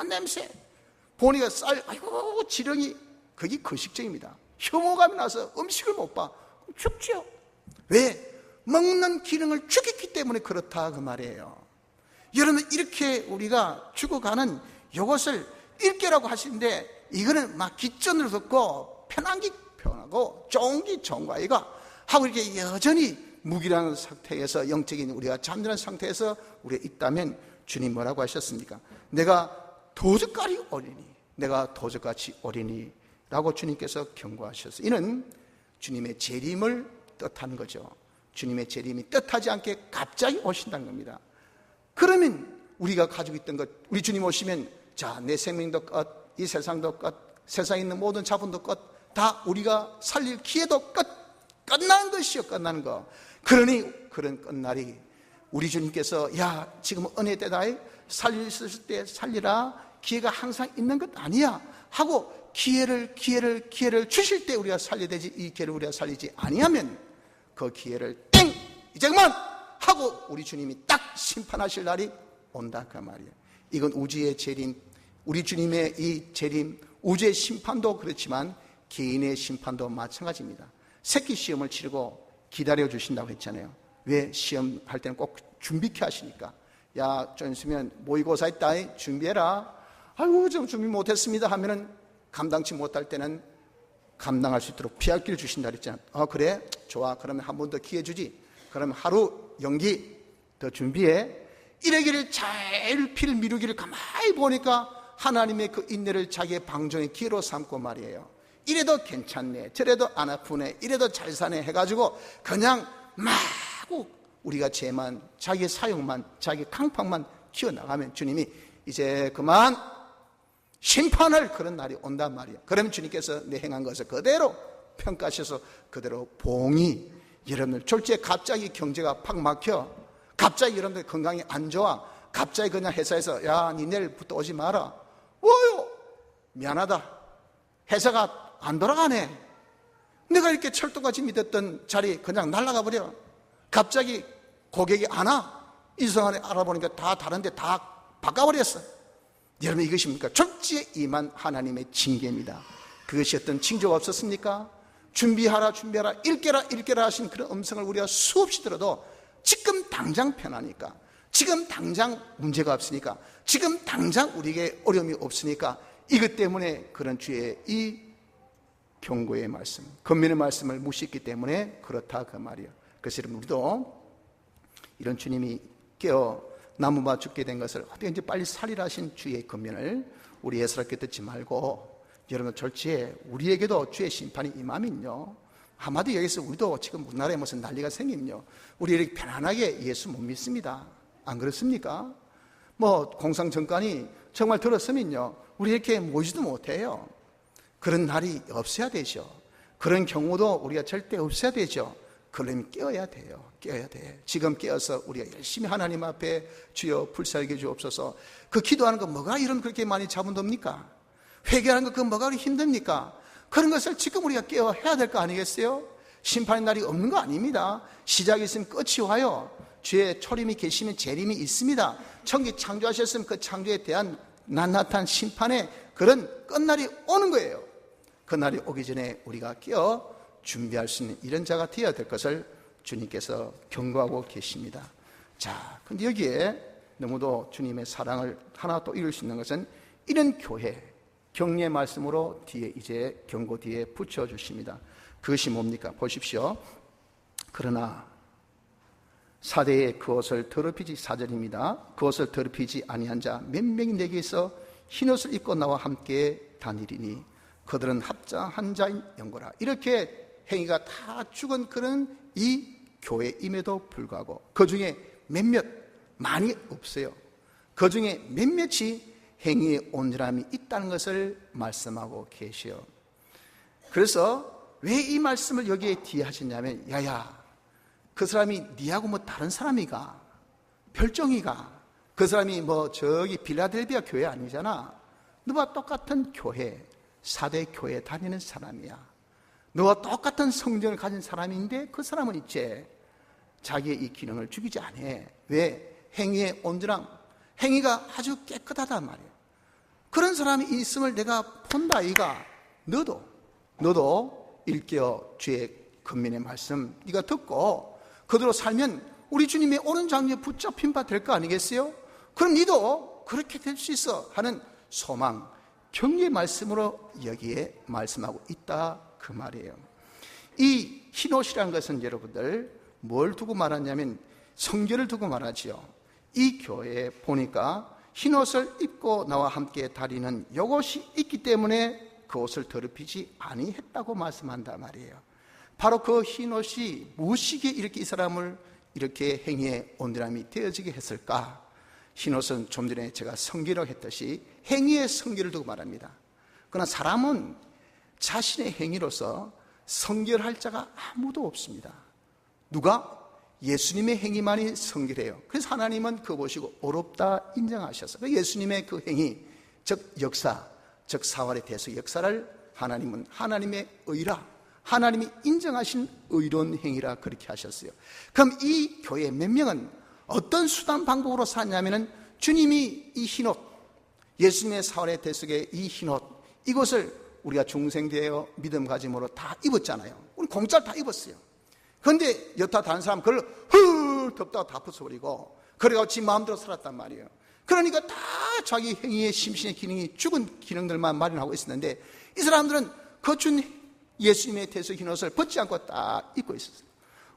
냄새 보니까 아이고 지렁이, 그게 거식증입니다. 혐오감이 나서 음식을 못 봐. 죽죠. 왜? 먹는 기능을 죽였기 때문에 그렇다 그 말이에요. 여러분 이렇게 우리가 죽어가는 이것을 일깨라고 하시는데, 이거는 막 기전으로 듣고 편하고 좋은 기 좋은 거 아이가 하고 이렇게 여전히 무기력한 상태에서, 영적인 우리가 잠드는 상태에서 우리가 있다면 주님 뭐라고 하셨습니까? 내가 도적같이 어리니, 내가 도적같이 어리니 라고 주님께서 경고하셨어요. 이는 주님의 재림을 뜻하는 거죠. 주님의 재림이 뜻하지 않게 갑자기 오신다는 겁니다. 그러면 우리가 가지고 있던 것, 우리 주님 오시면 자, 내 생명도 끝, 이 세상도 끝, 세상에 있는 모든 자본도 끝, 다 우리가 살릴 기회도 끝, 끝나는 것이요, 끝나는 거. 그러니 그런 끝날이 우리 주님께서 야, 지금 은혜 때다, 살릴 수 있을 때 살리라, 기회가 항상 있는 것 아니야 하고 기회를 주실 때 우리가 살려야 되지, 이 기회를 우리가 살리지 아니하면 그 기회를 땡! 이제 그만! 하고 우리 주님이 딱 심판하실 날이 온다 그 말이에요. 이건 우주의 재림, 우리 주님의 이 재림, 우주의 심판도 그렇지만 개인의 심판도 마찬가지입니다. 새끼 시험을 치르고 기다려 주신다고 했잖아요. 왜? 시험할 때는 꼭 준비케 하시니까. 야, 좀 있으면 모의고사 있다, 준비해라. 아이고, 좀 준비 못했습니다 하면은 감당치 못할 때는 감당할 수 있도록 피할 길을 주신다 그랬잖아요. 그래? 좋아. 그러면 한 번 더 기회 주지. 그러면 하루 연기 더 준비해. 이러기를 잘 피를 미루기를 가만히 보니까 하나님의 그 인내를 자기의 방종의 기회로 삼고 말이에요. 이래도 괜찮네, 저래도 안 아프네, 이래도 잘 사네 해가지고 그냥 마구 우리가 죄만, 자기의 사욕만, 자기 강팍만 키워나가면 주님이 이제 그만 심판할 그런 날이 온단 말이에요. 그러면 주님께서 내 행한 것을 그대로 평가하셔서 그대로 봉이, 여러분들 졸지에 갑자기 경제가 팍 막혀, 갑자기 여러분들 건강이 안 좋아, 갑자기 그냥 회사에서 야, 니 내일부터 오지 마라. 뭐요? 미안하다, 회사가 안 돌아가네. 내가 이렇게 철도같이 믿었던 자리 그냥 날아가 버려. 갑자기 고객이 안 와. 이상하네. 알아보니까 다 다른데 다 바꿔버렸어. 여러분, 이것이 뭡니까? 졸지에 임한 하나님의 징계입니다. 그것이 어떤 징조가 없었습니까? 준비하라 읽게라 하신 그런 음성을 우리가 수없이 들어도 지금 당장 편하니까, 지금 당장 문제가 없으니까, 지금 당장 우리에게 어려움이 없으니까, 이것 때문에 그런 주의 이 경고의 말씀, 권면의 말씀을 무시했기 때문에 그렇다 그 말이에요. 그래서 여러분, 우리도 이런 주님이 깨어 나무바 죽게 된 것을 어떻게 이제 빨리 살리라 하신 주의 권면을 우리 예사롭게 듣지 말고, 여러분 절지에 우리에게도 주의 심판이 임하면요, 아마도 여기서 우리도 지금 우리나라에 무슨 난리가 생기면요, 우리 이렇게 편안하게 예수 못 믿습니다. 안 그렇습니까? 뭐 공상정권이 정말 들었으면요, 우리 이렇게 모이지도 못해요. 그런 날이 없어야 되죠. 그런 경우도 우리가 절대 없어야 되죠. 그러면 깨어야 돼요. 깨어야 돼. 지금 깨어서 우리가 열심히 하나님 앞에 주여 불쌍하게 주옵소서. 그 기도하는 거 뭐가 이런 그렇게 많이 자본됩니까? 회개하는 거 그거 뭐가 그렇게 힘듭니까? 그런 것을 지금 우리가 깨어 해야 될 거 아니겠어요? 심판의 날이 없는 거 아닙니다. 시작이 있으면 끝이 와요. 주의 초림이 계시면 재림이 있습니다. 천기 창조하셨으면 그 창조에 대한 낱낱한 심판의 그런 끝날이 오는 거예요. 그 날이 오기 전에 우리가 깨어 준비할 수 있는 이런 자가 되어야 될 것을 주님께서 경고하고 계십니다. 자, 근데 여기에 너무도 주님의 사랑을 하나 또 이룰 수 있는 것은 이런 교회, 격려의 말씀으로 뒤에 이제 경고 뒤에 붙여주십니다. 그것이 뭡니까? 보십시오. 그러나 사대에 그옷을 더럽히지, 4절입니다. 그옷을 더럽히지 아니한 자 몇 명이 내게서 흰옷을 입고 나와 함께 다니리니 그들은 합장한 자인 연고라. 이렇게 행위가 다 죽은 그런 이 교회임에도 불구하고 그 중에 몇몇, 많이 없어요. 그 중에 몇몇이 행위의 온전함이 있다는 것을 말씀하고 계시오. 그래서 왜 이 말씀을 여기에 뒤에 하셨냐면, 야야, 그 사람이 니하고 뭐 다른 사람이가, 별종이가, 그 사람이 뭐 저기 빌라델비아 교회 아니잖아. 너와 똑같은 교회, 4대 교회 다니는 사람이야. 너와 똑같은 성전을 가진 사람인데 그 사람은 이제 자기의 이 기능을 죽이지 않아. 왜? 행위의 온전함, 행위가 아주 깨끗하단 말이에요. 그런 사람이 있음을 내가 본다. 이가 너도 일깨어 주의 권면의 말씀 네가 듣고 그대로 살면 우리 주님의 오른 장류에 붙잡힌 바 될 거 아니겠어요? 그럼 너도 그렇게 될 수 있어 하는 소망, 격려의 말씀으로 여기에 말씀하고 있다 그 말이에요. 이 흰옷이라는 것은 여러분들 뭘 두고 말하냐면 성결을 두고 말하지요. 이 교회에 보니까 흰옷을 입고 나와 함께 다니는 이것이 있기 때문에 그 옷을 더럽히지 아니했다고 말씀한단 말이에요. 바로 그 흰옷이 무엇이기에 이렇게 이 사람을 이렇게 행위의 온전함이 되어지게 했을까? 흰옷은 좀 전에 제가 성기라고 했듯이 행위의 성기를 두고 말합니다. 그러나 사람은 자신의 행위로서 성결할 자가 아무도 없습니다. 누가? 예수님의 행위만이 성결해요. 그래서 하나님은 그거 보시고 어렵다 인정하셔서 예수님의 그 행위, 즉 역사, 즉 사활의 대속 역사를 하나님은 하나님의 의라, 하나님이 인정하신 의로운 행위라 그렇게 하셨어요. 그럼 이 교회 몇 명은 어떤 수단 방법으로 사냐면은 주님이 이 흰옷, 예수님의 사활의 대속의 이 흰옷, 이것을 우리가 중생되어 믿음 가짐으로 다 입었잖아요. 우리 공짜로 다 입었어요. 그런데 여타 다른 사람 그걸 덥다가 다 벗어버리고 그래가지고 지 마음대로 살았단 말이에요. 그러니까 다 자기 행위의 심신의 기능이 죽은 기능들만 마련하고 있었는데 이 사람들은 그 준 예수님의 대속 흰옷을 벗지 않고 딱 입고 있었어요.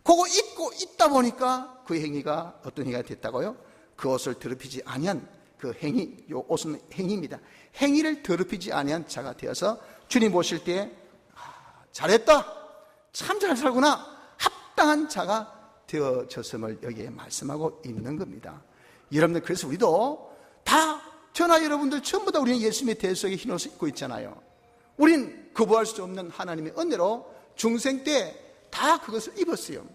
그거 입고 있다 보니까 그 행위가 어떤 행위가 됐다고요? 그 옷을 더럽히지 아니한 그 행위, 요 옷은 행위입니다. 행위를 더럽히지 아니한 자가 되어서 주님 보실 때 잘했다, 참 잘 살구나, 합당한 자가 되어졌음을 여기에 말씀하고 있는 겁니다. 여러분들, 그래서 우리도 다, 저나 여러분들 전부 다 우리는 예수님의 대속의 흰옷을 입고 있잖아요. 우린 거부할 수 없는 하나님의 은혜로 중생 때 다 그것을 입었어요.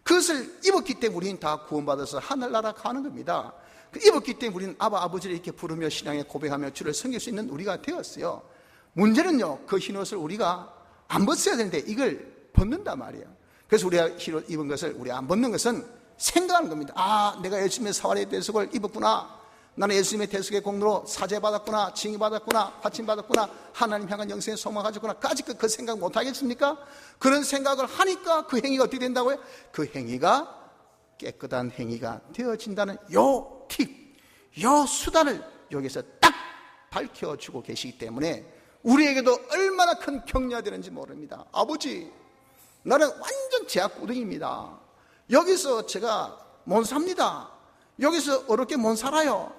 그것을 입었기 때문에 우리는 다 구원받아서 하늘나라 가는 겁니다. 입었기 때문에 우리는 아바 아버지를 이렇게 부르며 신앙에 고백하며 주를 섬길 수 있는 우리가 되었어요. 문제는요, 그 흰옷을 우리가 안 벗어야 되는데 이걸 벗는단 말이에요. 그래서 우리가 흰옷 입은 것을 우리가 안 벗는 것은 생각하는 겁니다. 아, 내가 예수님의 사활의 대속을 입었구나, 나는 예수님의 대속의 공로로 사죄받았구나, 징의받았구나, 받침받았구나, 하나님 향한 영생의 소망을 가졌구나, 까짓 그 생각 못 하겠습니까? 그런 생각을 하니까 그 행위가 어떻게 된다고요? 그 행위가 깨끗한 행위가 되어진다는 요 팁, 요 수단을 여기서 딱 밝혀주고 계시기 때문에 우리에게도 얼마나 큰 격려가 되는지 모릅니다. 아버지, 나는 완전 제약구덩이입니다. 여기서 제가 못 삽니다. 여기서 어렵게 못 살아요.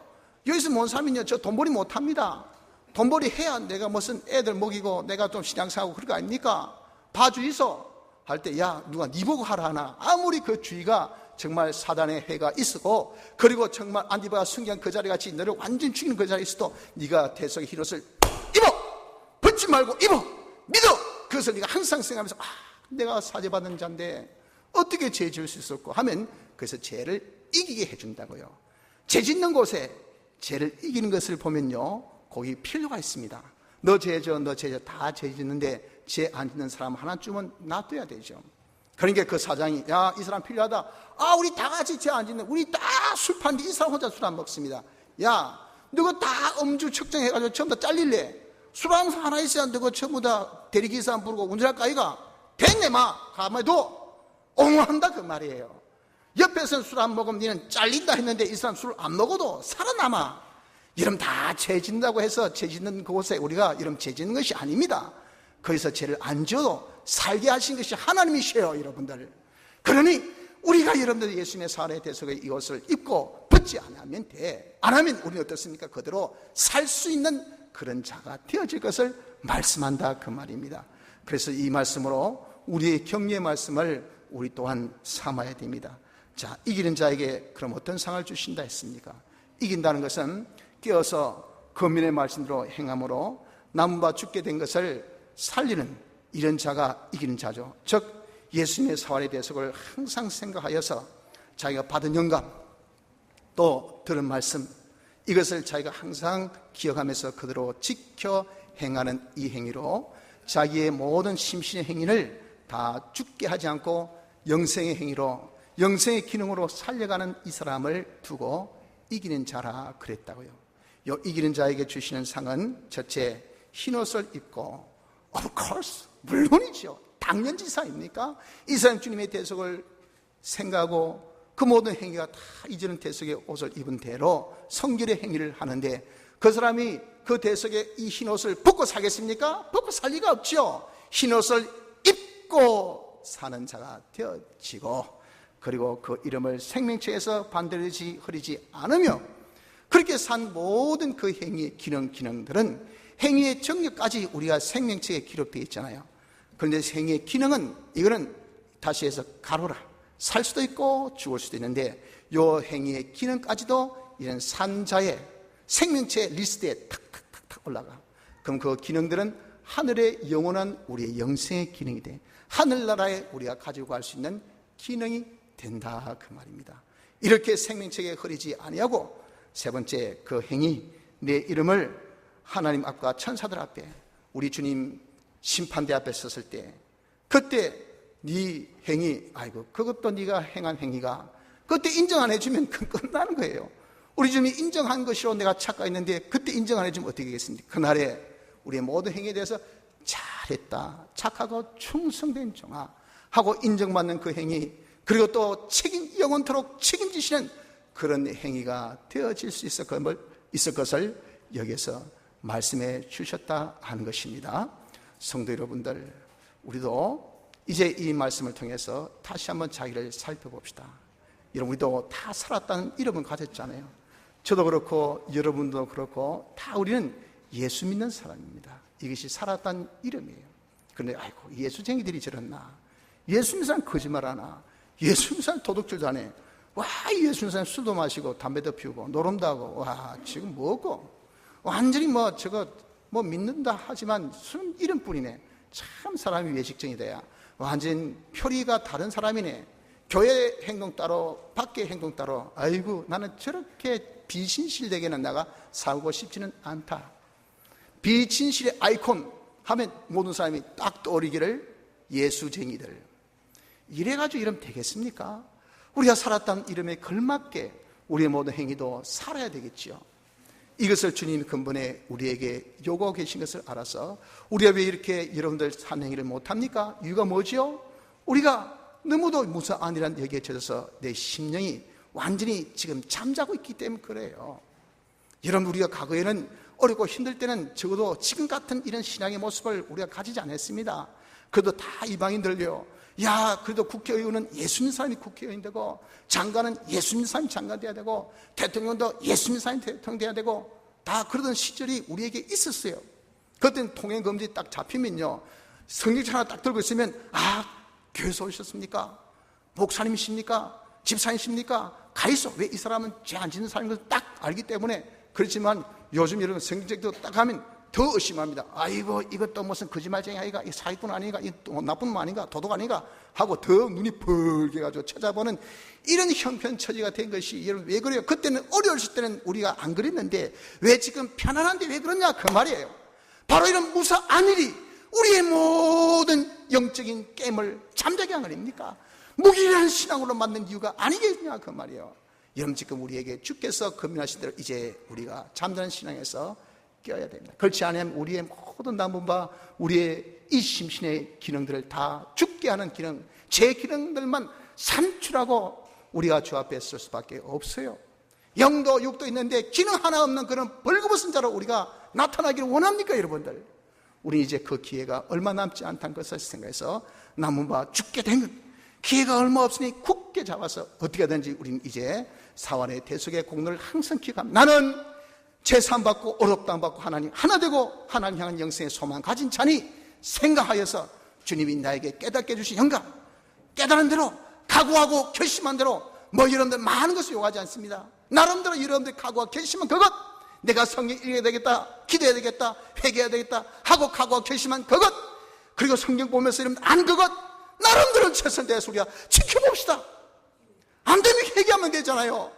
여기서 못 살면요, 저 돈벌이 못합니다. 돈벌이 해야 내가 무슨 애들 먹이고 내가 좀 신앙생활하고 그런 거 아닙니까? 봐주이소 할 때, 야, 누가 니 보고 하라 하나? 아무리 그 주의가 정말 사단의 해가 있었고, 그리고 정말 안디바가 순교한 그 자리 같이 너를 완전 죽이는 그 자리에 있어도 네가 대속의 흰옷을 입어! 벗지 말고 입어! 믿어! 그것을 네가 항상 생각하면서, 아, 내가 사죄받은 자인데 어떻게 죄 지을 수 있었고 하면, 그래서 죄를 이기게 해준다고요. 죄 짓는 곳에 죄를 이기는 것을 보면요, 거기 필요가 있습니다. 너 죄져, 너 죄져, 다 죄 짓는데 죄 안 짓는 사람 하나쯤은 놔둬야 되죠. 그러니까 그 사장이, 야, 이 사람 필요하다. 아, 우리 다 같이 죄 안 짓는, 우리 다 술 파는데 이 사람 혼자 술 안 먹습니다. 야, 너가 다 음주 측정해가지고 전부 다 잘릴래. 술 하나 있어야 너가 전부 다 대리기사 부르고 운전할까 아이가? 됐네, 마. 가만히 둬. 옹호한다 그 말이에요. 옆에서는 술 안 먹으면 니는 잘린다 했는데 이 사람 술 안 먹어도 살아남아. 여러분, 다 죄 짓는다고 해서 죄 짓는 그곳에 우리가 여러분 죄 짓는 것이 아닙니다. 거기서 죄를 안 지어도 살게 하신 것이 하나님이셔요, 여러분들. 그러니 우리가 여러분들 예수님의 사활의 대속의 이 옷을 입고 벗지 않으면 돼. 안 하면 우리는 어떻습니까? 그대로 살 수 있는 그런 자가 되어질 것을 말씀한다 그 말입니다. 그래서 이 말씀으로 우리의 격려의 말씀을 우리 또한 삼아야 됩니다. 자, 이기는 자에게 그럼 어떤 상을 주신다 했습니까? 이긴다는 것은 깨어서 거민의 말씀대로 행함으로 남은 바 죽게 된 것을 살리는 이런 자가 이기는 자죠. 즉 예수님의 사활의 대속을 항상 생각하여서 자기가 받은 영감, 또 들은 말씀, 이것을 자기가 항상 기억하면서 그대로 지켜 행하는 이 행위로 자기의 모든 심신의 행위를 다 죽게 하지 않고 영생의 행위로, 영생의 기능으로 살려가는 이 사람을 두고 이기는 자라 그랬다고요. 이 이기는 자에게 주시는 상은 첫째, 흰옷을 입고, of course, 물론이죠. 당연지사입니까? 이 사람 주님의 대속을 생각하고 그 모든 행위가 다 이제는 대속의 옷을 입은 대로 성결의 행위를 하는데, 그 사람이 그 대속의 이 흰옷을 벗고 살겠습니까? 벗고 살 리가 없죠. 흰옷을 입고 사는 자가 되어지고, 그리고 그 이름을 생명책에서 반드시 흐리지 않으며, 그렇게 산 모든 그 행위의 기능들은 행위의 정력까지 우리가 생명책에 기록되어 있잖아요. 그런데 행위의 기능은, 이거는 다시 해서 가로라, 살 수도 있고 죽을 수도 있는데 요 행위의 기능까지도 이런 산자의 생명체 리스트에 탁탁탁탁 올라가. 그럼 그 기능들은 하늘의 영원한 우리의 영생의 기능이 돼. 하늘나라에 우리가 가지고 갈 수 있는 기능이 된다 그 말입니다. 이렇게 생명책에 흐리지 아니하고 세 번째 그 행위, 내 이름을 하나님 앞과 천사들 앞에 우리 주님 심판대 앞에 섰을 때 그때 네 행위, 아이고 그것도 네가 행한 행위가 그때 인정 안 해주면 끝나는 거예요. 우리 주님이 인정한 것이로 내가 착각했는데 그때 인정 안 해주면 어떻게 되겠습니까? 그날에 우리의 모든 행위에 대해서 잘했다, 착하고 충성된 종아 하고 인정받는 그 행위, 그리고 또 영원토록 책임지시는 그런 행위가 되어질 수 있을 것을 여기서 말씀해 주셨다 하는 것입니다. 성도 여러분들, 우리도 이제 이 말씀을 통해서 다시 한번 자기를 살펴봅시다. 여러분, 우리도 다 살았다는 이름은 가졌잖아요. 저도 그렇고 여러분도 그렇고 다 우리는 예수 믿는 사람입니다. 이것이 살았다는 이름이에요. 그런데 아이고 예수쟁이들이 저랬나, 예수 믿는 사람 거짓말하나, 예수 믿는 사람 도둑질도 안 해. 와, 예수 믿는 사람 술도 마시고 담배도 피우고 노름도 하고, 와 지금 뭐고 완전히 저거 믿는다 하지만 술은 이름뿐이네. 참 사람이 외식증이 돼야 완전 표리가 다른 사람이네. 교회 행동 따로 밖에 행동 따로. 아이고 나는 저렇게 비진실되게는 내가 살고 싶지는 않다. 비진실의 아이콘 하면 모든 사람이 딱 떠오르기를 예수쟁이들. 이래가지고 이러면 되겠습니까? 우리가 살았다는 이름에 걸맞게 우리의 모든 행위도 살아야 되겠지요. 이것을 주님이 근본에 우리에게 요구하고 계신 것을 알아서 우리가 왜 이렇게 여러분들 산 행위를 못합니까? 이유가 뭐지요? 우리가 너무도 무사 아니란 얘기에 젖어서 내 심령이 완전히 지금 잠자고 있기 때문에 그래요. 여러분, 우리가 과거에는 어렵고 힘들 때는 적어도 지금 같은 이런 신앙의 모습을 우리가 가지지 않았습니다. 그래도 다 이방인들요, 야 그래도 국회의원은 예수 믿는 사람이 국회의원 되고, 장관은 예수 믿는 사람이 장관 돼야 되고, 대통령도 예수 믿는 사람이 대통령 돼야 되고, 다 그러던 시절이 우리에게 있었어요. 그때는 통행금지 딱 잡히면요, 성경책 하나 딱 들고 있으면 교회에서 오셨습니까? 목사님이십니까? 집사님이십니까? 가있어. 왜 이 사람은 죄 안 짓는 사람인 것을 딱 알기 때문에. 그렇지만 요즘 여러분 성경책도 딱 하면 더 의심합니다. 아이고 이것도 무슨 거짓말쟁이 아이가, 이 사기꾼 아닌가, 이 나쁜 놈 아닌가, 도둑 아닌가 하고 더 눈이 벌게 가지고 찾아보는 이런 형편처지가 된 것이, 여러분 왜 그래요? 그때는 어려웠을 때는 우리가 안 그랬는데 왜 지금 편안한데 왜 그러냐 그 말이에요. 바로 이런 무사 안일이 우리의 모든 영적인 게임을 잠자게 한 거 아닙니까? 무기력한 신앙으로 만든 이유가 아니겠냐 그 말이에요. 여러분, 지금 우리에게 주께서 권면하신 대로 이제 우리가 잠자는 신앙에서 깨어야 됩니다. 그렇지 않으면 우리의 모든 남은 바 우리의 이 심신의 기능들을 다 죽게 하는 기능, 제 기능들만 산출하고 우리가 주 앞에 설 수밖에 없어요. 영도 육도 있는데 기능 하나 없는 그런 벌거벗은 자로 우리가 나타나기를 원합니까 여러분들? 우리 이제 그 기회가 얼마 남지 않다는 것을 생각해서 남은 바 죽게 된 기회가 얼마 없으니 굳게 잡아서 어떻게 하든지 우리는 이제 사환의 대속의 공로를 항상 기억합니다. 나는 제사함 받고 어렵다함 받고 하나님 하나 되고 하나님 향한 영생의 소망 가진 자니 생각하여서 주님이 나에게 깨닫게 해주신 영감, 깨달은 대로 각오하고 결심한 대로 여러분들 많은 것을 요구하지 않습니다. 나름대로 여러분들 각오하고 결심한 그것, 내가 성경 읽어야 되겠다, 기도해야 되겠다, 회개해야 되겠다 하고 각오하고 결심한 그것, 그리고 성경 보면서 여러분들 안 그것 나름대로 최선을 다해서 우리가 지켜봅시다. 안 되면 회개하면 되잖아요.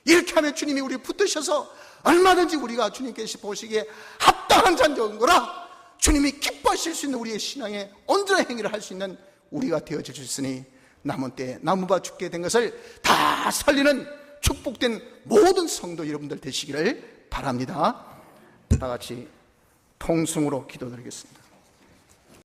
이렇게 하면 주님이 우리 붙드셔서 얼마든지 우리가 주님께서 보시기에 합당한 자인 거라 주님이 기뻐하실 수 있는 우리의 신앙의 온전한 행위를 할 수 있는 우리가 되어질 수 있으니 남은 때에 남은 바 죽게 된 것을 다 살리는 축복된 모든 성도 여러분들 되시기를 바랍니다. 다 같이 통성으로 기도드리겠습니다.